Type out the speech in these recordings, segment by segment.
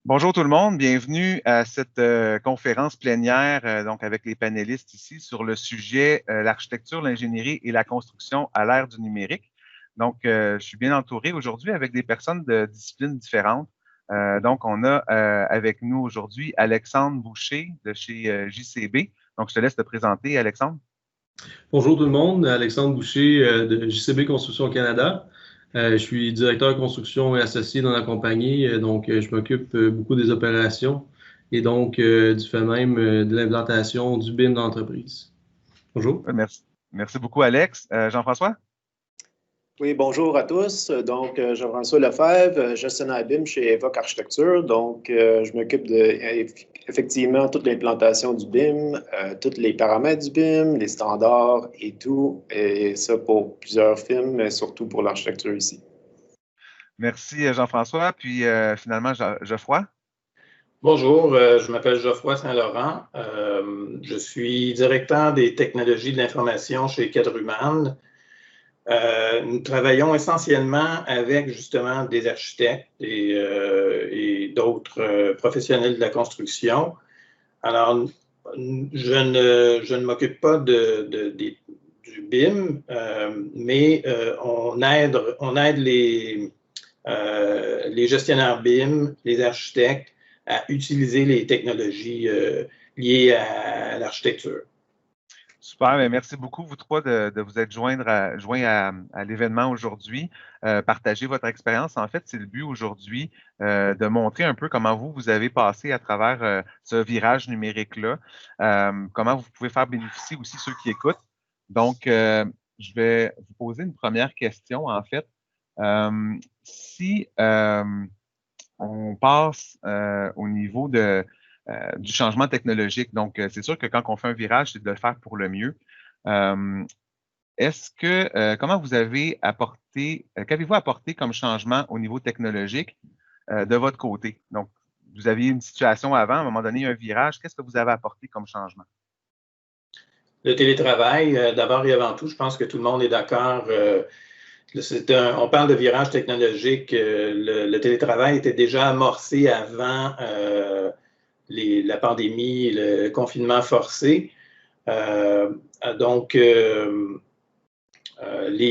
Bonjour tout le monde, bienvenue à cette conférence plénière donc avec les panélistes ici sur le sujet l'architecture, l'ingénierie et la construction à l'ère du numérique. Donc, je suis bien entouré aujourd'hui avec des personnes de disciplines différentes. Donc, on a avec nous aujourd'hui Alexandre Boucher de chez JCB. Donc, je te laisse te présenter, Alexandre. Bonjour tout le monde, Alexandre Boucher de JCB Construction Canada. Je suis directeur construction et associé dans la compagnie, donc je m'occupe beaucoup des opérations et donc du fait même de l'implantation du BIM d'entreprise. Bonjour. Merci. Merci beaucoup, Alex. Jean-François? Oui, bonjour à tous. Donc, Jean-François Lefebvre, gestionnaire BIM chez Evoque Architecture. Donc, je m'occupe de effectivement toute l'implantation du BIM, tous les paramètres du BIM, les standards et tout. Et ça pour plusieurs firmes, mais surtout pour l'architecture ici. Merci, Jean-François. Puis finalement, Geoffroy? Bonjour, je m'appelle Geoffroy Saint-Laurent. Je suis directeur des technologies de l'information chez Cadruman. Nous travaillons essentiellement avec justement des architectes et d'autres professionnels de la construction. Alors, je ne m'occupe pas du BIM, mais on aide les gestionnaires BIM, les architectes, à utiliser les technologies liées à l'architecture. Super, bien, merci beaucoup, vous trois, de vous être joints à l'événement aujourd'hui. Partagez votre expérience. En fait, c'est le but aujourd'hui de montrer un peu comment vous avez passé à travers ce virage numérique-là, comment vous pouvez faire bénéficier aussi ceux qui écoutent. Donc, je vais vous poser une première question, en fait. Si on passe au niveau du changement technologique. Donc, c'est sûr que quand on fait un virage, c'est de le faire pour le mieux. Comment vous avez apporté, qu'avez-vous apporté comme changement au niveau technologique de votre côté? Donc, vous aviez une situation avant, à un moment donné, un virage. Qu'est-ce que vous avez apporté comme changement? Le télétravail, d'abord et avant tout, je pense que tout le monde est d'accord. On parle de virage technologique. Le télétravail était déjà amorcé avant la pandémie, le confinement forcé. Donc, les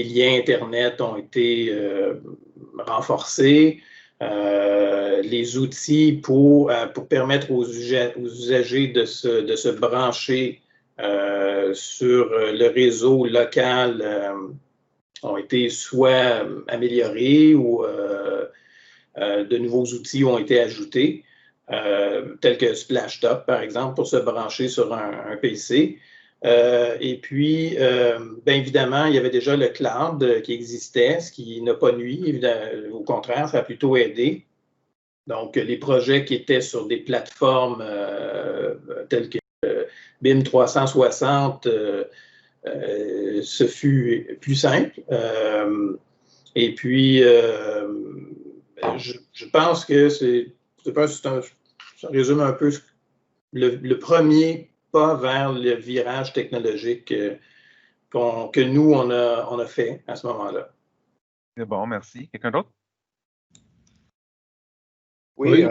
liens Internet ont été renforcés. Les outils pour permettre aux usagers de se brancher sur le réseau local ont été soit améliorés ou de nouveaux outils ont été ajoutés. Tels que Splashtop, par exemple, pour se brancher sur un PC. Et puis, bien évidemment, il y avait déjà le cloud qui existait, ce qui n'a pas nui. Au contraire, ça a plutôt aidé. Donc, les projets qui étaient sur des plateformes telles que BIM 360, ce fut plus simple. Et puis, je pense que ça résume un peu le premier pas vers le virage technologique que nous, on a fait à ce moment-là. C'est bon, merci. Quelqu'un d'autre? Oui.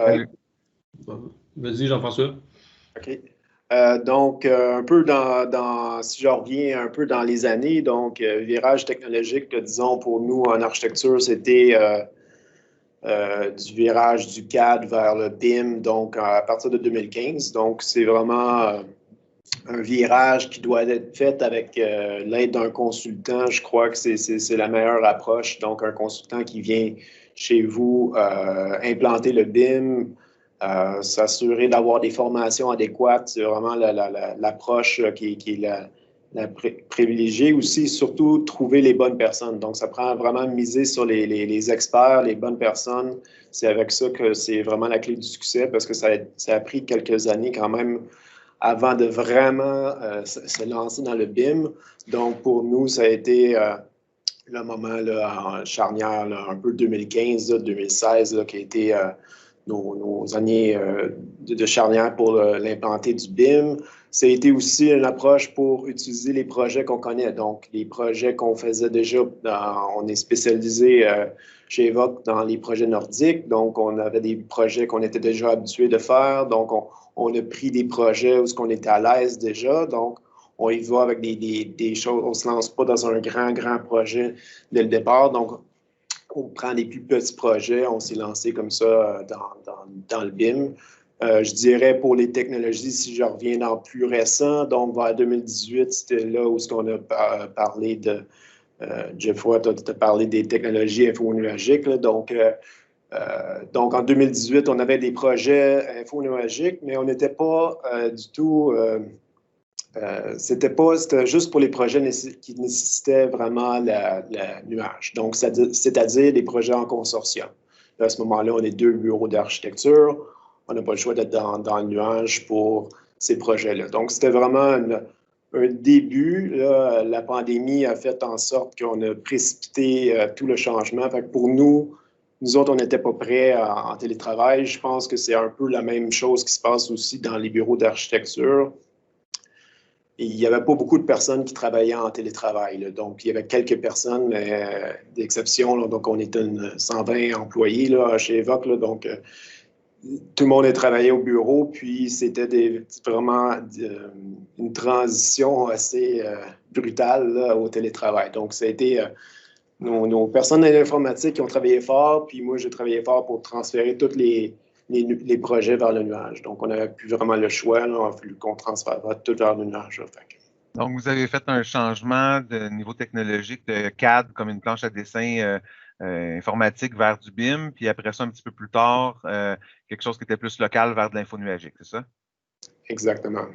Vas-y, Jean-François. OK. Donc, un peu si je reviens un peu dans les années, donc virage technologique, disons, pour nous en architecture, c'était du virage du CAD vers le BIM, donc à partir de 2015. Donc, c'est vraiment un virage qui doit être fait avec l'aide d'un consultant. Je crois que c'est la meilleure approche. Donc, un consultant qui vient chez vous implanter le BIM, s'assurer d'avoir des formations adéquates. C'est vraiment l'approche qui est la privilégiée. Aussi, surtout, trouver les bonnes personnes. Donc, ça prend vraiment miser sur les experts, les bonnes personnes. C'est avec ça que c'est vraiment la clé du succès parce que ça a pris quelques années quand même avant de vraiment se lancer dans le BIM. Donc, pour nous, ça a été le moment là, en charnière, là, un peu 2015, 2016, là, qui a été nos années de charnière pour l'implanter du BIM. Ça a été aussi une approche pour utiliser les projets qu'on connaît. Donc, les projets qu'on faisait déjà, on est spécialisé chez Evoque dans les projets nordiques. Donc, on avait des projets qu'on était déjà habitués de faire. Donc, on a pris des projets où on était à l'aise déjà. Donc, on y va avec des choses. On ne se lance pas dans un grand projet dès le départ. Donc, on prend des plus petits projets. On s'est lancé comme ça dans le BIM. Je dirais pour les technologies, si je reviens dans le plus récent, donc vers 2018, c'était là où on a parlé de... Geoffroy, tu as parlé des technologies infonuagiques. Donc, en 2018, on avait des projets infonuagiques, mais on n'était pas du tout... c'était juste pour les projets qui nécessitaient vraiment le nuage. Donc, c'est-à-dire des projets en consortium. Là, à ce moment-là, on est 2 bureaux d'architecture. On n'a pas le choix d'être dans le nuage pour ces projets-là. Donc, c'était vraiment un début. Là, la pandémie a fait en sorte qu'on a précipité tout le changement. Fait que pour nous autres, on n'était pas prêts en télétravail. Je pense que c'est un peu la même chose qui se passe aussi dans les bureaux d'architecture. Et il n'y avait pas beaucoup de personnes qui travaillaient en télétravail. Là. Donc, il y avait quelques personnes, mais d'exception. Donc, on était 120 employés là, chez Evoque. Là, donc, tout le monde a travaillé au bureau. Puis, c'était vraiment une transition assez brutale là, au télétravail. Donc, ça a été nos personnes de l'informatique qui ont travaillé fort. Puis, moi, j'ai travaillé fort pour transférer tous les projets vers le nuage. Donc, on n'avait plus vraiment le choix. Là, il a fallu qu'on transfère tout vers le nuage. Là, Donc, vous avez fait un changement de niveau technologique de CAD comme une planche à dessin informatique vers du BIM, puis après ça, un petit peu plus tard, quelque chose qui était plus local vers de l'infonuagique, c'est ça? Exactement.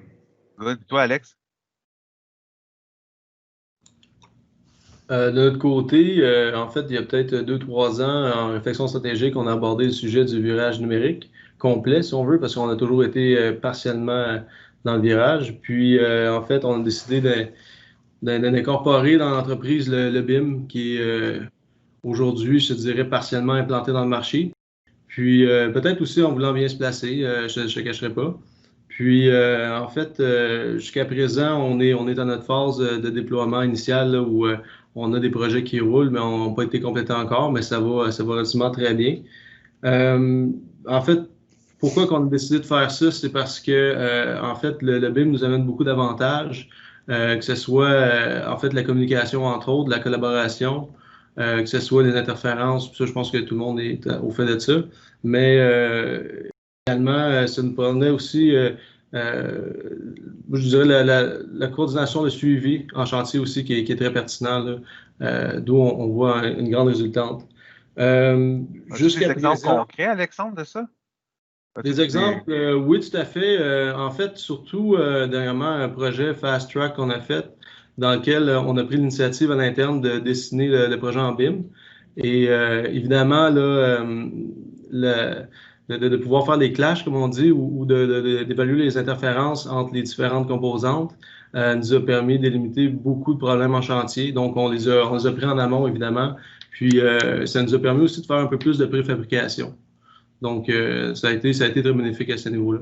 Toi, Alex? De notre côté, en fait, il y a peut-être 2-3 ans, en réflexion stratégique, on a abordé le sujet du virage numérique complet, si on veut, parce qu'on a toujours été partiellement dans le virage. Puis, en fait, on a décidé d'incorporer dans l'entreprise le BIM, qui est aujourd'hui, je te dirais, partiellement implanté dans le marché. Puis, peut-être aussi en voulant bien se placer, je ne te cacherai pas. Puis, en fait, jusqu'à présent, on est dans notre phase de déploiement initial là, où on a des projets qui roulent, mais on n'a pas été complétés encore, mais ça va relativement très bien. En fait, pourquoi on a décidé de faire ça? C'est parce que, en fait, le BIM nous amène beaucoup d'avantages, que ce soit, en fait, la communication entre autres, la collaboration, que ce soit les interférences, ça, je pense que tout le monde est au fait de ça. Mais également, ça nous prenait aussi, je dirais, la coordination, le suivi en chantier aussi qui est très pertinent, d'où on voit une grande résultante. Jusqu'à des exemples concrets, Alexandre, de ça? Des exemples, oui, tout à fait. En fait, surtout, dernièrement, un projet Fast Track qu'on a fait, dans lequel on a pris l'initiative à l'interne de dessiner le projet en BIM. Et évidemment, là, de pouvoir faire des clashs, comme on dit, ou d'évaluer les interférences entre les différentes composantes, nous a permis d'éliminer beaucoup de problèmes en chantier. Donc, on les a pris en amont, évidemment. Puis, ça nous a permis aussi de faire un peu plus de préfabrication. Donc, ça a été très bénéfique à ce niveau-là.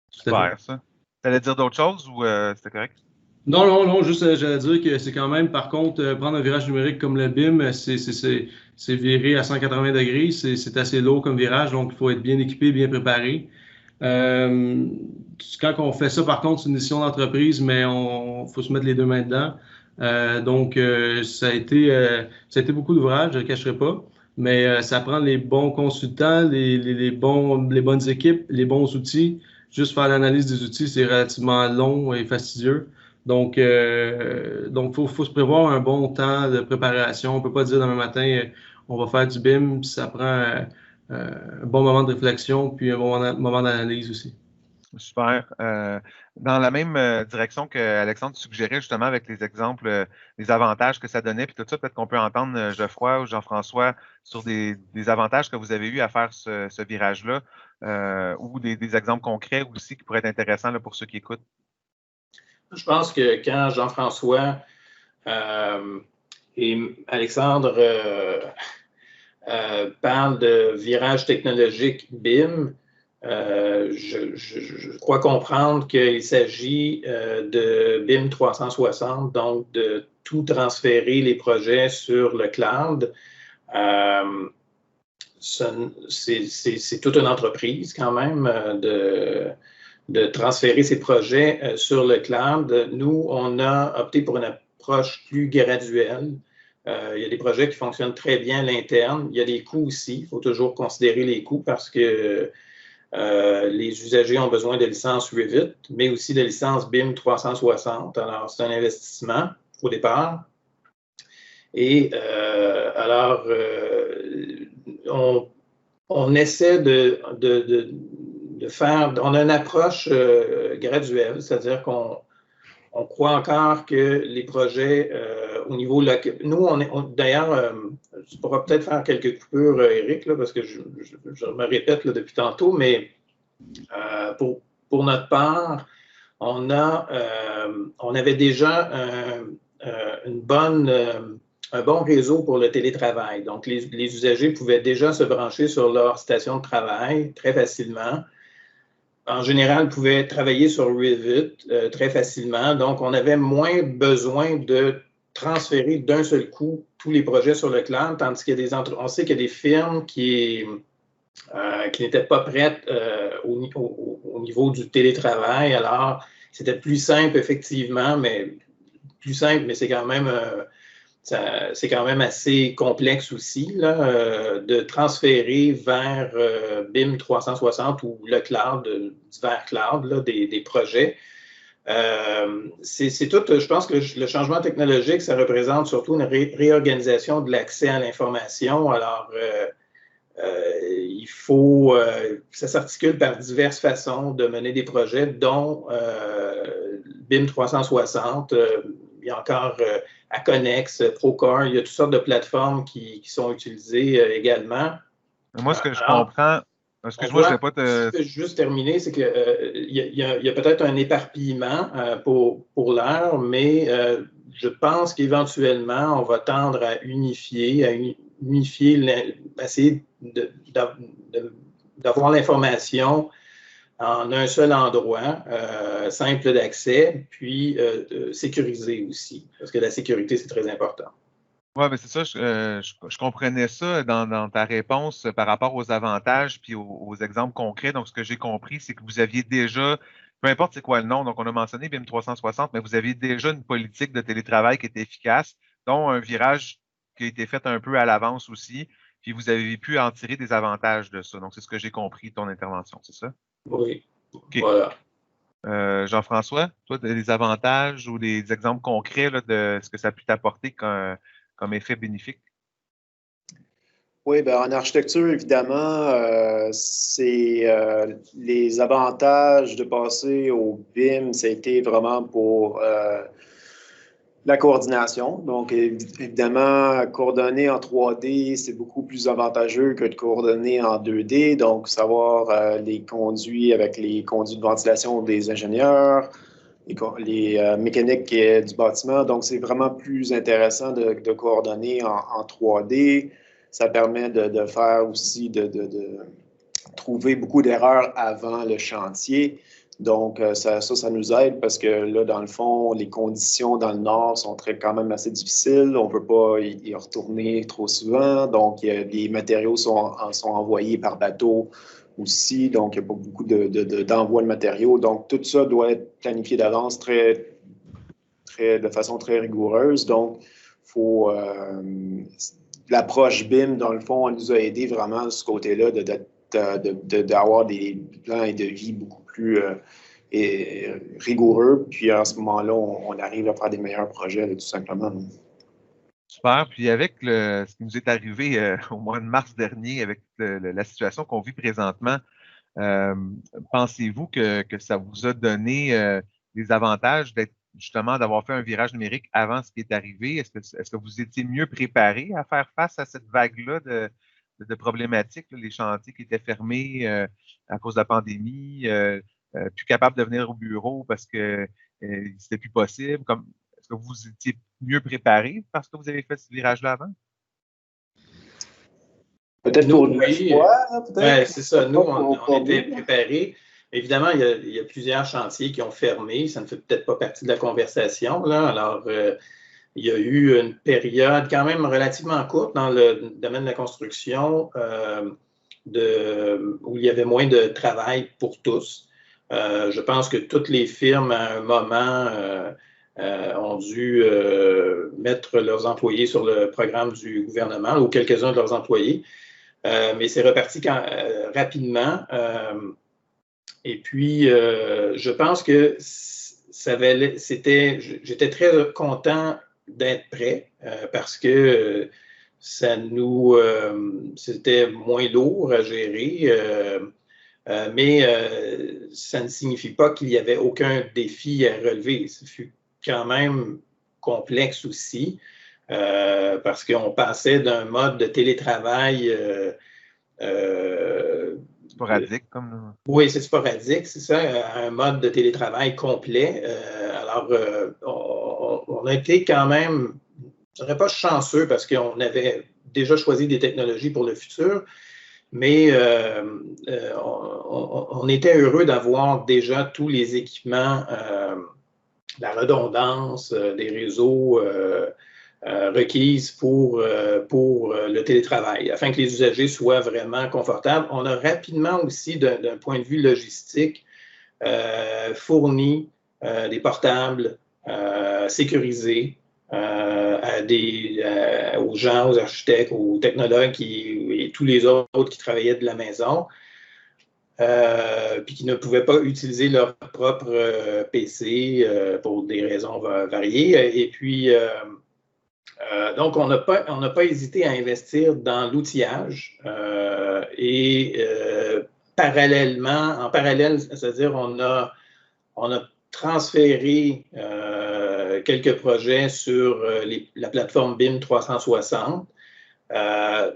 Super, ça. Tu allais dire d'autres choses ou c'était correct? Non, juste j'allais dire que c'est quand même, par contre, prendre un virage numérique comme le BIM, c'est virer à 180 degrés, c'est assez lourd comme virage, donc il faut être bien équipé, bien préparé. Quand on fait ça, par contre, c'est une décision d'entreprise, mais il faut se mettre les deux mains dedans. Donc, ça a été beaucoup d'ouvrage, je ne le cacherai pas. Mais ça prend les bons consultants, les bonnes équipes, les bons outils. Juste faire l'analyse des outils, c'est relativement long et fastidieux. Donc, faut se prévoir un bon temps de préparation. On ne peut pas dire demain matin, on va faire du BIM, puis ça prend un bon moment de réflexion, puis un bon moment d'analyse aussi. Super. Dans la même direction que Alexandre suggérait justement avec les exemples, les avantages que ça donnait, puis tout ça, peut-être qu'on peut entendre Geoffroy ou Jean-François sur des avantages que vous avez eu à faire ce virage-là, ou des exemples concrets aussi qui pourraient être intéressants là, pour ceux qui écoutent. Je pense que quand Jean-François et Alexandre parle de virage technologique BIM, je crois comprendre qu'il s'agit de BIM 360, donc de tout transférer les projets sur le cloud. C'est toute une entreprise quand même de transférer ces projets sur le cloud. Nous, on a opté pour une approche plus graduelle. Il y a des projets qui fonctionnent très bien à l'interne. Il y a des coûts aussi. Il faut toujours considérer les coûts parce que les usagers ont besoin de licences Revit, mais aussi de licences BIM 360. Alors, c'est un investissement au départ. Et alors, on essaie de faire, on a une approche graduelle, c'est-à-dire qu'on croit encore que les projets au niveau local, nous, d'ailleurs, tu pourras peut-être faire quelques coupures, Éric, là, parce que je me répète là, depuis tantôt, mais pour notre part, on avait déjà un bon réseau pour le télétravail. Donc, les usagers pouvaient déjà se brancher sur leur station de travail très facilement. En général, ils pouvaient travailler sur Revit très facilement. Donc, on avait moins besoin de transférer d'un seul coup tous les projets sur le cloud, tandis qu'il y a on sait qu'il y a des firmes qui n'étaient pas prêtes au niveau du télétravail. Alors, c'était plus simple, effectivement, mais c'est quand même c'est quand même assez complexe aussi là, de transférer vers BIM 360 ou le cloud, divers clouds là, des projets. C'est tout, je pense que le changement technologique, ça représente surtout une réorganisation de l'accès à l'information. Alors, il faut, ça s'articule par diverses façons de mener des projets, dont BIM 360. Il y a encore Aconex, Procore, il y a toutes sortes de plateformes qui sont utilisées également. Moi, ce que je comprends, excuse-moi, je ne vais pas te... Ce que je veux juste terminer, c'est qu'il y a peut-être un éparpillement pour l'heure, mais je pense qu'éventuellement, on va tendre à unifier, essayer d'avoir l'information en un seul endroit, simple d'accès, puis sécurisé aussi, parce que la sécurité, c'est très important. Oui, mais c'est ça, je comprenais ça dans ta réponse par rapport aux avantages puis aux exemples concrets. Donc, ce que j'ai compris, c'est que vous aviez déjà, peu importe c'est quoi le nom, donc on a mentionné BIM 360, mais vous aviez déjà une politique de télétravail qui était efficace, dont un virage qui a été fait un peu à l'avance aussi, puis vous avez pu en tirer des avantages de ça. Donc, c'est ce que j'ai compris de ton intervention, c'est ça? Oui, OK. voilà. Jean-François, toi, des avantages ou des exemples concrets là, de ce que ça a pu t'apporter comme effet bénéfique? Oui, ben, en architecture, évidemment, c'est les avantages de passer au BIM, ça a été vraiment pour la coordination. Donc, évidemment, coordonner en 3D, c'est beaucoup plus avantageux que de coordonner en 2D. Donc, savoir les conduits avec les conduits de ventilation des ingénieurs, les mécaniques du bâtiment. Donc, c'est vraiment plus intéressant de coordonner en 3D. Ça permet de faire aussi, de trouver beaucoup d'erreurs avant le chantier. Donc, ça nous aide parce que là, dans le fond, les conditions dans le nord sont quand même assez difficiles. On ne peut pas y retourner trop souvent. Donc, les matériaux sont envoyés par bateau aussi. Donc, il n'y a pas beaucoup d'envoi de matériaux. Donc, tout ça doit être planifié d'avance de façon très rigoureuse. Donc, faut l'approche BIM, dans le fond, elle nous a aidé vraiment de ce côté-là d'avoir des plans et devis beaucoup plus rigoureux. Puis à ce moment-là, on arrive à faire des meilleurs projets, là, tout simplement. Super. Puis avec ce qui nous est arrivé au mois de mars dernier, avec la situation qu'on vit présentement, pensez-vous que ça vous a donné des avantages d'être justement d'avoir fait un virage numérique avant ce qui est arrivé? Est-ce que vous étiez mieux préparé à faire face à cette vague-là de problématiques, là, les chantiers qui étaient fermés à cause de la pandémie, plus capables de venir au bureau parce que c'était plus possible? Est-ce que vous étiez mieux préparé parce que vous avez fait ce virage-là avant? Peut-être pour une fois, peut-être? C'est ça. Nous, on était préparés. Évidemment, il y a plusieurs chantiers qui ont fermé. Ça ne fait peut-être pas partie de la conversation, là. Alors, il y a eu une période quand même relativement courte dans le domaine de la construction où il y avait moins de travail pour tous. Je pense que toutes les firmes, à un moment, ont dû mettre leurs employés sur le programme du gouvernement, ou quelques-uns de leurs employés. Mais c'est reparti rapidement. Et puis, je pense que j'étais très content d'être prêt parce que c'était moins lourd à gérer. Mais ça ne signifie pas qu'il n'y avait aucun défi à relever. Ce fut quand même complexe aussi parce qu'on passait d'un mode de télétravail sporadique, comme... Oui, c'est sporadique, c'est ça, un mode de télétravail complet. Alors, on a été quand même, je ne dirais pas chanceux parce qu'on avait déjà choisi des technologies pour le futur, mais on était heureux d'avoir déjà tous les équipements, la redondance des réseaux requises pour le télétravail, afin que les usagers soient vraiment confortables. On a rapidement aussi, d'un point de vue logistique, fourni des portables sécurisés aux gens, aux architectes, aux technologues et tous les autres qui travaillaient de la maison. Puis qui ne pouvaient pas utiliser leur propre PC pour des raisons variées. Et puis, donc, on n'a pas hésité à investir dans l'outillage en parallèle, c'est-à-dire on a transféré quelques projets sur la plateforme BIM 360.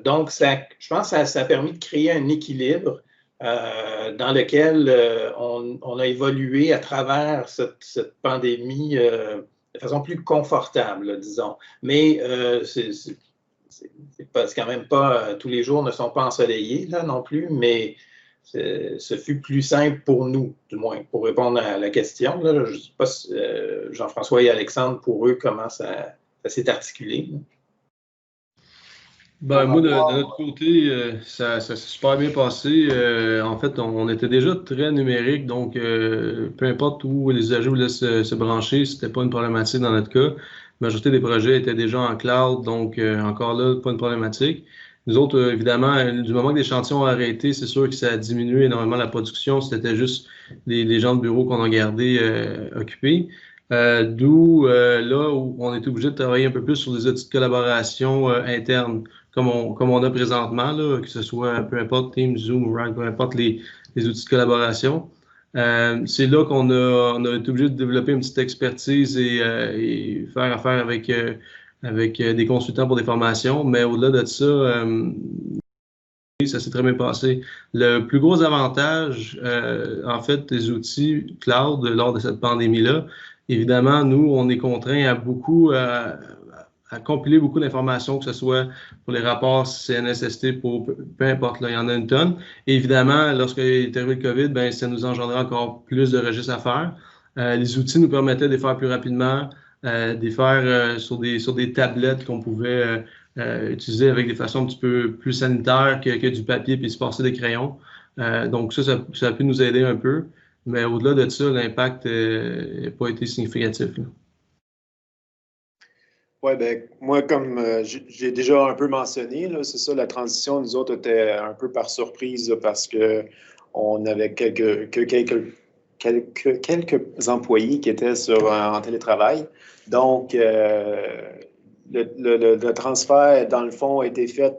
Donc, je pense que ça a permis de créer un équilibre dans lequel on a évolué à travers cette pandémie de façon plus confortable, disons. Mais c'est quand même pas, tous les jours ne sont pas ensoleillés là non plus, mais ce fut plus simple pour nous, du moins, pour répondre à la question. Là, je ne sais pas si Jean-François et Alexandre, pour eux, comment ça s'est articulé. Ben, moi, de notre côté, ça s'est super bien passé. En fait, on était déjà très numérique, donc peu importe où les usagers voulaient se brancher, c'était pas une problématique dans notre cas. La majorité des projets étaient déjà en cloud, donc encore là, pas une problématique. Nous autres, évidemment, du moment que les chantiers ont arrêté, c'est sûr que ça a diminué énormément la production. C'était juste les gens de bureau qu'on a gardés occupés. D'où là où on est obligé de travailler un peu plus sur des outils de collaboration internes, comme on a présentement, là, que ce soit peu importe Teams, Zoom, Rag, peu importe les outils de collaboration. C'est là qu'on a été obligé de développer une petite expertise et faire affaire avec des consultants pour des formations. Mais au-delà de ça, ça s'est très bien passé. Le plus gros avantage, en fait, des outils cloud lors de cette pandémie-là, évidemment, nous, on est contraints à compiler beaucoup d'informations, que ce soit pour les rapports CNSST, pour peu importe, là, il y en a une tonne. Et évidemment, lorsqu'il est arrivé le COVID, ben, ça nous engendrait encore plus de registres à faire. Les outils nous permettaient de les faire plus rapidement, de les faire sur des tablettes qu'on pouvait utiliser avec des façons un petit peu plus sanitaires que du papier puis se passer des crayons. Donc ça a pu nous aider un peu. Mais au-delà de ça, l'impact n'a pas été significatif. Oui, bien, moi, comme j'ai déjà un peu mentionné, c'est ça, la transition, nous autres, était un peu par surprise là, parce qu'on avait quelques employés qui étaient en télétravail. Donc, le transfert, dans le fond, a été fait.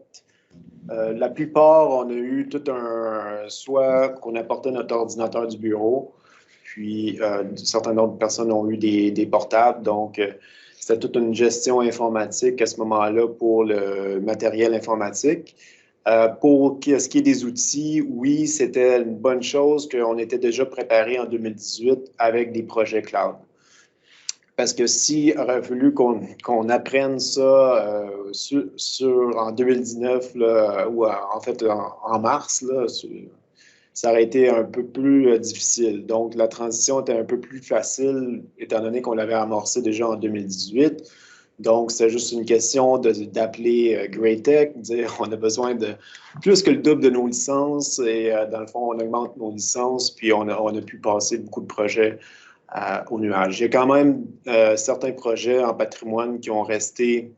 La plupart, on a eu soit qu'on apportait notre ordinateur du bureau, puis certaines autres personnes ont eu des portables. Donc, c'était toute une gestion informatique à ce moment-là pour le matériel informatique. Pour ce qui est des outils, oui, c'était une bonne chose qu'on était déjà préparé en 2018 avec des projets cloud. Parce que s'il aurait fallu qu'on apprenne ça en 2019, là, ou en fait en mars, là, ça aurait été un peu plus difficile. Donc, la transition était un peu plus facile, étant donné qu'on l'avait amorcé déjà en 2018. Donc, c'est juste une question d'appeler GreyTech, dire on a besoin de plus que le double de nos licences et dans le fond, on augmente nos licences, puis on a pu passer beaucoup de projets au nuage. Il y a quand même certains projets en patrimoine qui ont resté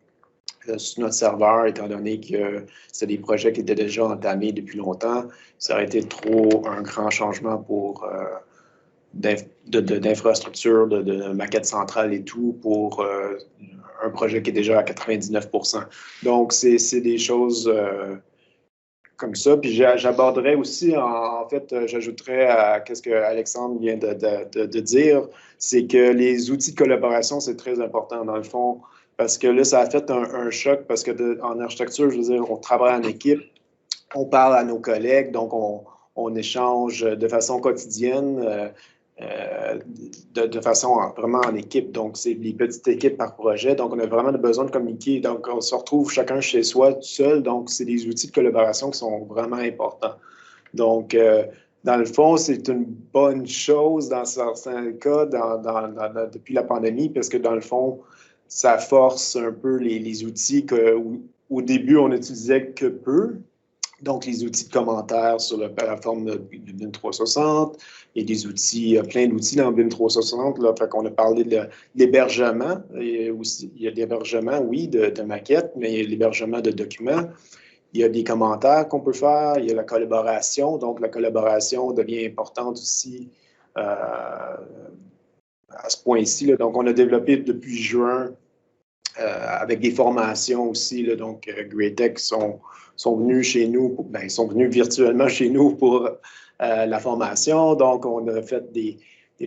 sur notre serveur, étant donné que c'est des projets qui étaient déjà entamés depuis longtemps. Ça aurait été trop un grand changement pour d'infrastructure, de maquette centrale et tout, pour un projet qui est déjà à 99%. Donc, c'est des choses comme ça. Puis j'aborderais aussi, en fait, j'ajouterais à ce que Alexandre vient de dire, c'est que les outils de collaboration, c'est très important dans le fond, parce que là, ça a fait un choc, parce que en architecture, je veux dire, on travaille en équipe, on parle à nos collègues, donc on échange de façon quotidienne, de façon vraiment en équipe. Donc, c'est des petites équipes par projet. Donc, on a vraiment besoin de communiquer. Donc, on se retrouve chacun chez soi tout seul. Donc, c'est des outils de collaboration qui sont vraiment importants. Donc, dans le fond, c'est une bonne chose dans certains cas depuis la pandémie, parce que dans le fond, ça force un peu les outils qu'au début, on n'utilisait que peu. Donc, les outils de commentaires sur la plateforme de BIM 360. Il y a des outils, plein d'outils dans BIM 360. Là, fait qu'on a parlé de l'hébergement. Il y a l'hébergement, oui, de maquettes, mais il y a l'hébergement de documents. Il y a des commentaires qu'on peut faire. Il y a la collaboration. Donc, la collaboration devient importante aussi à ce point-ci. Donc, on a développé depuis juin avec des formations aussi. Là, donc, GreyTech sont venus chez nous, ils sont venus virtuellement chez nous pour la formation. Donc, on a fait des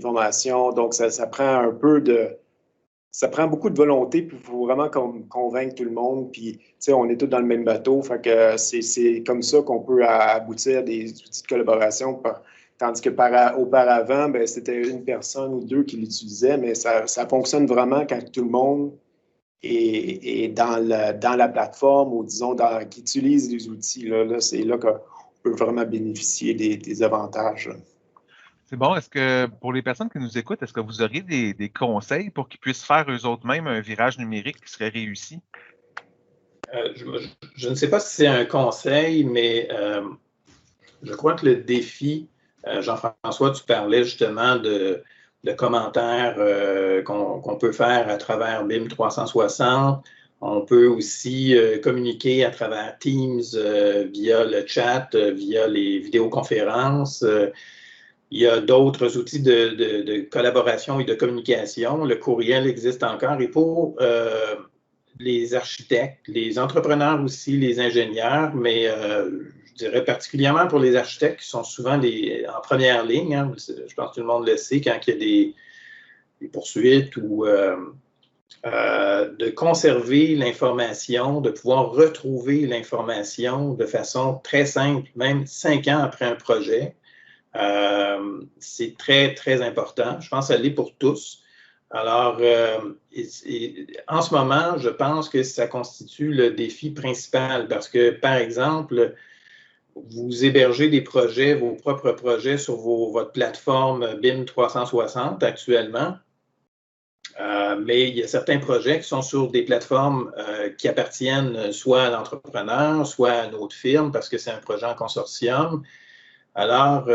formations. Donc, ça prend un peu ça prend beaucoup de volonté, puis il faut vraiment convaincre tout le monde. Puis, tu sais, on est tous dans le même bateau. Fait que c'est comme ça qu'on peut aboutir à des outils de collaboration. Tandis que auparavant, c'était une personne ou deux qui l'utilisaient, mais ça fonctionne vraiment quand tout le monde est dans la plateforme ou, disons, qui utilise les outils. Là, c'est là qu'on peut vraiment bénéficier des avantages. C'est bon. Est-ce que pour les personnes qui nous écoutent, est-ce que vous auriez des conseils pour qu'ils puissent faire eux-mêmes un virage numérique qui serait réussi? Je ne sais pas si c'est un conseil, mais je crois que le défi, Jean-François, tu parlais justement de commentaires qu'on peut faire à travers BIM 360. On peut aussi communiquer à travers Teams via le chat, via les vidéoconférences. Il y a d'autres outils de collaboration et de communication. Le courriel existe encore. Et pour les architectes, les entrepreneurs aussi, les ingénieurs, mais je dirais particulièrement pour les architectes qui sont souvent en première ligne. Hein, je pense que tout le monde le sait quand il y a des poursuites ou de conserver l'information, de pouvoir retrouver l'information de façon très simple, même 5 ans après un projet. C'est très, très important. Je pense que ça l'est pour tous. Alors, en ce moment, je pense que ça constitue le défi principal parce que, par exemple, vous hébergez des projets, vos propres projets sur votre plateforme BIM 360 actuellement, mais il y a certains projets qui sont sur des plateformes qui appartiennent soit à l'entrepreneur, soit à une autre firme parce que c'est un projet en consortium. Alors,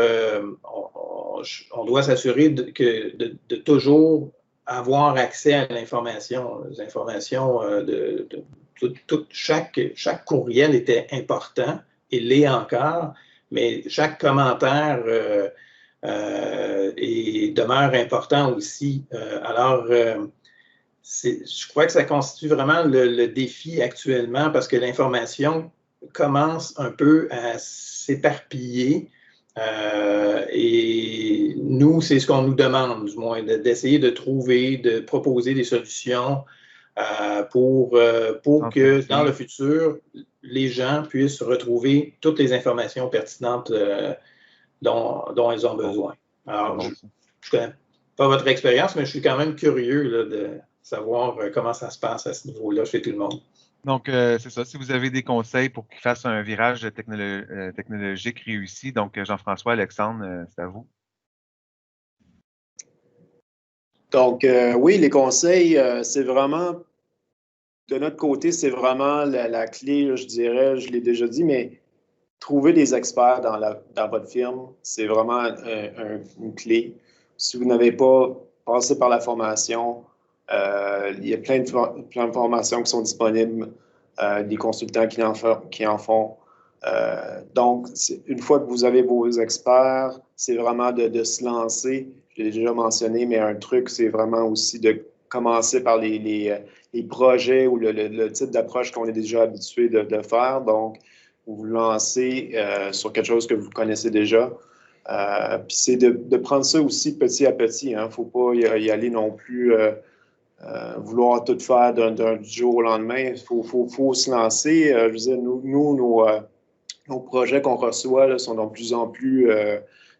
on doit s'assurer de toujours avoir accès à l'information. Les informations chaque courriel était important et l'est encore, mais chaque commentaire demeure important aussi. Alors, je crois que ça constitue vraiment le défi actuellement parce que l'information commence un peu à s'éparpiller. Et nous, c'est ce qu'on nous demande, du moins, d'essayer de trouver, de proposer des solutions pour que dans le futur, les gens puissent retrouver toutes les informations pertinentes dont ils ont besoin. Alors, je connais pas votre expérience, mais je suis quand même curieux là, de savoir comment ça se passe à ce niveau-là chez tout le monde. Donc, c'est ça. Si vous avez des conseils pour qu'ils fassent un virage technologique réussi, donc Jean-François, Alexandre, c'est à vous. Donc, oui, les conseils, c'est vraiment, de notre côté, c'est vraiment la clé, là, je dirais, je l'ai déjà dit, mais trouver des experts dans votre firme, c'est vraiment une clé. Si vous n'avez pas passé par la formation, il y a plein de formations qui sont disponibles, des consultants qui en font. Donc, une fois que vous avez vos experts, c'est vraiment de se lancer. Je l'ai déjà mentionné, mais un truc, c'est vraiment aussi de commencer par les projets ou le type d'approche qu'on est déjà habitué de faire. Donc, vous vous lancez sur quelque chose que vous connaissez déjà. Puis c'est de prendre ça aussi petit à petit. Il ne faut pas y aller non plus vouloir tout faire du jour au lendemain. Il faut se lancer. Je veux dire, nos projets qu'on reçoit là, sont de plus en plus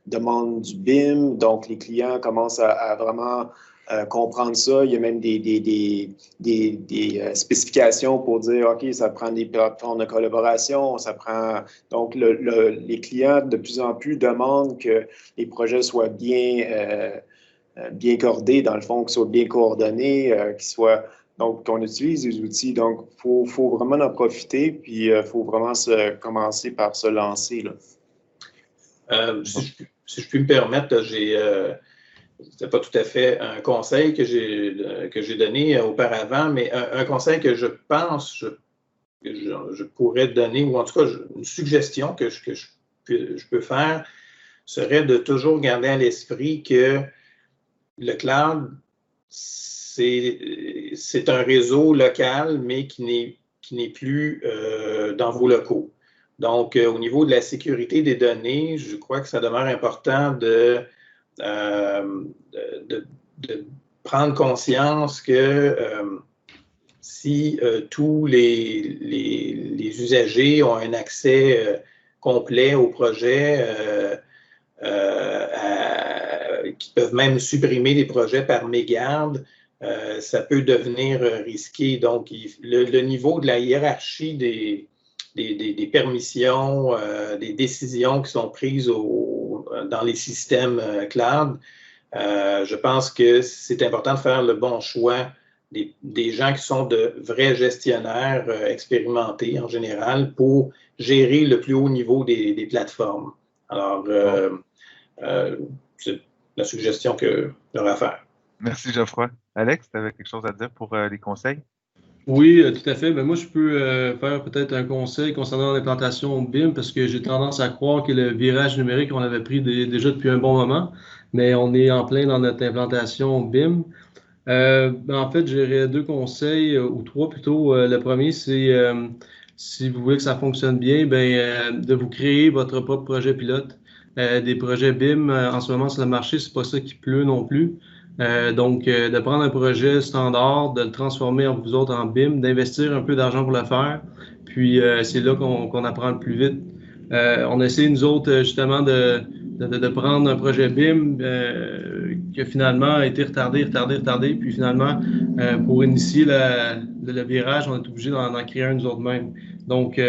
demandent du BIM. Donc, les clients commencent à vraiment comprendre ça. Il y a même des spécifications pour dire, OK, ça prend des plateformes de collaboration, ça prend... Donc, les clients, de plus en plus, demandent que les projets soient bien cordés, dans le fond, qu'ils soient bien coordonnés, qu'ils soient... Donc, qu'on utilise les outils. Donc, il faut vraiment en profiter, puis il faut vraiment commencer par se lancer, là. Si je puis me permettre, c'est pas tout à fait un conseil que j'ai donné auparavant, mais un conseil que je pense que je pourrais donner, ou en tout cas une suggestion que je peux faire, serait de toujours garder à l'esprit que le cloud, c'est un réseau local, mais qui n'est plus dans vos locaux. Donc, au niveau de la sécurité des données, je crois que ça demeure important de prendre conscience que si tous les usagers ont un accès complet au projet, qui peuvent même supprimer des projets par mégarde, ça peut devenir risqué. Donc, le niveau de la hiérarchie des permissions, des décisions qui sont prises dans les systèmes cloud, je pense que c'est important de faire le bon choix des gens qui sont de vrais gestionnaires expérimentés en général pour gérer le plus haut niveau des plateformes. Alors, c'est la suggestion que j'aurais à faire. Merci, Geoffroy. Alex, tu avais quelque chose à dire pour les conseils? Oui, tout à fait. Ben, moi, je peux faire peut-être un conseil concernant l'implantation BIM parce que j'ai tendance à croire que le virage numérique, on l'avait pris déjà depuis un bon moment, mais on est en plein dans notre implantation BIM. Ben, en fait, j'aurais deux conseils, ou trois plutôt. Le premier, c'est si vous voulez que ça fonctionne bien, ben, de vous créer votre propre projet pilote. Des projets BIM, en ce moment sur le marché, c'est pas ça qui pleut non plus. Donc, de prendre un projet standard, de le transformer en vous autres en BIM, d'investir un peu d'argent pour le faire. Puis, c'est là qu'on apprend le plus vite. On essaie, nous autres, justement, de prendre un projet BIM qui a finalement été retardé. Puis, finalement, pour initier le virage, on est obligé d'en créer un nous autres mêmes. Donc,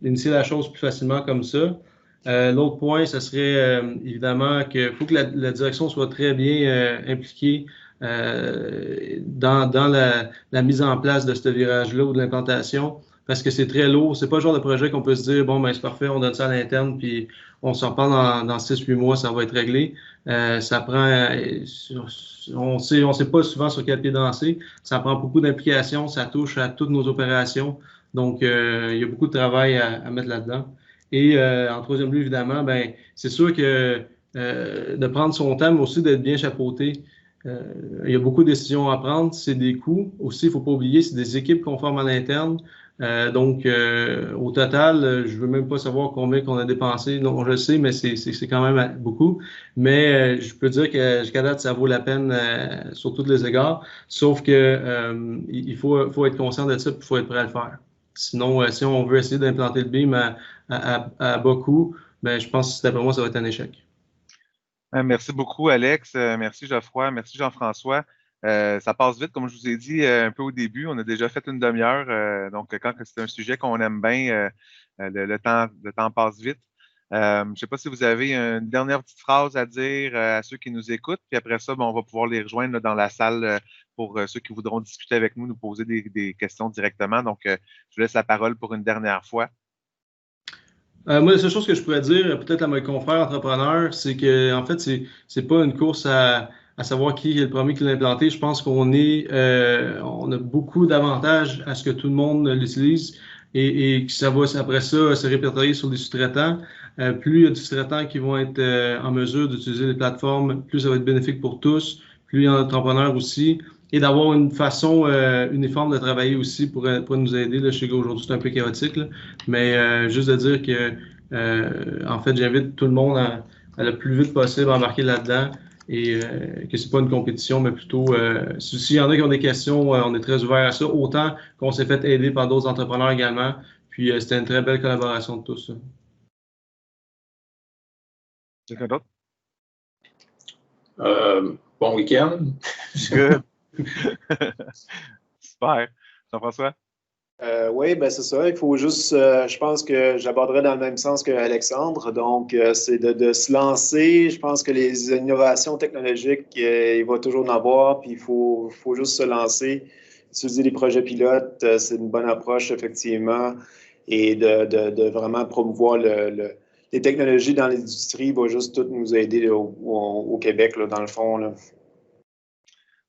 initier la chose plus facilement comme ça. L'autre point, ce serait évidemment qu'il faut que la direction soit très bien impliquée dans la mise en place de ce virage-là ou de l'implantation, parce que c'est très lourd. C'est pas le genre de projet qu'on peut se dire, bon, ben c'est parfait, on donne ça à l'interne, puis on s'en parle dans 6-8 mois, ça va être réglé. Ça prend, on sait pas souvent sur quel pied danser. Ça prend beaucoup d'implication, ça touche à toutes nos opérations. Donc, il y a beaucoup de travail à mettre là-dedans. Et en troisième lieu, évidemment, ben c'est sûr que de prendre son temps, mais aussi d'être bien chapeauté. Il y a beaucoup de décisions à prendre, c'est des coûts. Aussi, il ne faut pas oublier, c'est des équipes qu'on forme à l'interne. Donc, au total, je ne veux même pas savoir combien qu'on a dépensé. Non, je le sais, mais c'est quand même beaucoup. Mais je peux dire que jusqu'à date, ça vaut la peine sur tous les égards. Sauf que il faut être conscient de ça et il faut être prêt à le faire. Sinon, si on veut essayer d'implanter le BIM à bas coût, ben, je pense que d'après moi, ça va être un échec. Merci beaucoup, Alex. Merci, Geoffroy. Merci, Jean-François. Ça passe vite, comme je vous ai dit un peu au début. On a déjà fait une demi-heure. Donc, quand c'est un sujet qu'on aime bien, le temps passe vite. Je ne sais pas si vous avez une dernière petite phrase à dire à ceux qui nous écoutent. Puis après ça, on va pouvoir les rejoindre là, dans la salle pour ceux qui voudront discuter avec nous, nous poser des questions directement. Donc, je vous laisse la parole pour une dernière fois. Moi, la seule chose que je pourrais dire, peut-être à mes confrères entrepreneurs, c'est que en fait, c'est pas une course à savoir qui est le premier qui l'a implanté. Je pense on a beaucoup d'avantages à ce que tout le monde l'utilise et que ça va après ça se répertorier sur des sous-traitants. Plus il y a de sous-traitants qui vont être en mesure d'utiliser les plateformes, plus ça va être bénéfique pour tous, plus il y a d'entrepreneurs aussi. Et d'avoir une façon uniforme de travailler aussi pour nous aider. Là, je sais qu'aujourd'hui, c'est un peu chaotique, là, mais juste de dire que, en fait, j'invite tout le monde à le plus vite possible à embarquer là-dedans et que c'est pas une compétition, mais plutôt, s'il y en a qui ont des questions, on est très ouvert à ça, autant qu'on s'est fait aider par d'autres entrepreneurs également. Puis, c'était une très belle collaboration de tous. Quelqu'un d'autre? Bon week-end. Good. Super. Jean-François? Oui, ben c'est ça. Il faut juste, je pense que j'aborderai dans le même sens que Alexandre. Donc, c'est de se lancer. Je pense que les innovations technologiques, il va toujours en avoir, puis il faut juste se lancer. Utiliser les projets pilotes, c'est une bonne approche, effectivement. Et de vraiment promouvoir les technologies dans l'industrie va juste tout nous aider là, au Québec, là, dans le fond. Là.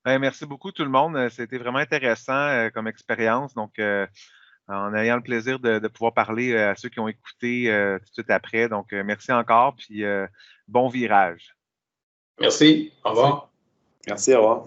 Merci beaucoup tout le monde. C'était vraiment intéressant comme expérience. Donc, en ayant le plaisir de pouvoir parler à ceux qui ont écouté tout de suite après. Donc, merci encore, puis bon virage. Merci. Au revoir. Merci, au revoir.